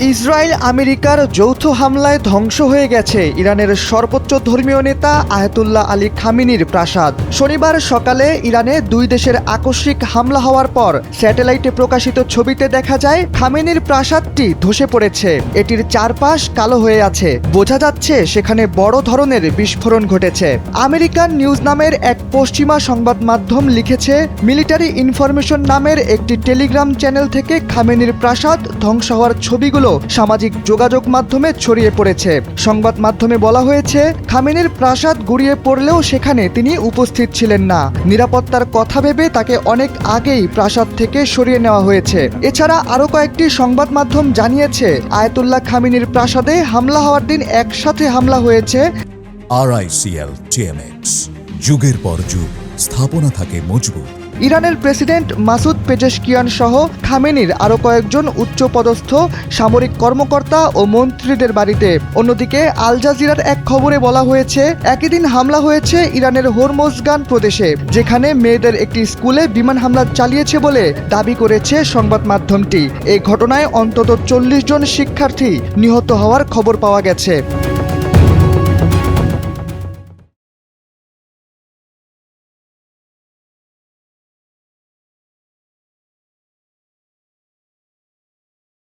Israel আমেরিকার যৌথ হামলায় ধ্বংস হয়ে গেছে ইরানের সর্বোচ্চ ধর্মীয় নেতা আয়াতুল্লাহ আলী খামেনির প্রাসাদ। শনিবার সকালে ইরানে দুই দেশের আকস্মিক হামলা হওয়ার পর স্যাটেলাইটে প্রকাশিত ছবিতে দেখা যায় খামেনির প্রাসাদটি ধসে পড়েছে। এটির চারপাশ কালো হয়ে আছে, বোঝা যাচ্ছে সেখানে বড় ধরনের বিস্ফোরণ ঘটেছে। আমেরিকান নিউজ নামের এক পশ্চিমা সংবাদ মাধ্যম লিখেছে, মিলিটারি ইনফরমেশন নামের একটি টেলিগ্রাম চ্যানেল থেকে খামেনির প্রাসাদ ধ্বংস হওয়ার ছবিগুলো সামাজিক যোগাযোগ মাধ্যমে ছড়িয়ে পড়েছে। সংবাদ মাধ্যমে বলা হয়েছে, খামেনির প্রাসাদ গুঁড়িয়ে পড়লেও সেখানে তিনি উপস্থিত ছিলেন না। নিরাপত্তার কথা ভেবে তাকে অনেক আগেই প্রাসাদ থেকে সরিয়ে নেওয়া হয়েছে। এছাড়া আরও কয়েকটি সংবাদ মাধ্যম জানিয়েছে, আয়াতুল্লাহ খামেনির প্রাসাদে হামলা হওয়ার দিন একসাথে হামলা হয়েছে। RICL TMX, যুগের পর যুগ স্থাপনা থাকে মজবুত। ইরানের প্রেসিডেন্ট মাসুদ পেজেশকিয়ান সহ খামেনির আরও কয়েকজন উচ্চপদস্থ সামরিক কর্মকর্তা ও মন্ত্রীদের বাড়িতে। অন্যদিকে আল জাজিরার এক খবরে বলা হয়েছে, একই দিন হামলা হয়েছে ইরানের হরমোজগান প্রদেশে, যেখানে মেয়েদের একটি স্কুলে বিমান হামলা চালিয়েছে বলে দাবি করেছে সংবাদ মাধ্যমটি। এই ঘটনায় অন্তত 40 জন শিক্ষার্থী নিহত হওয়ার খবর পাওয়া গেছে।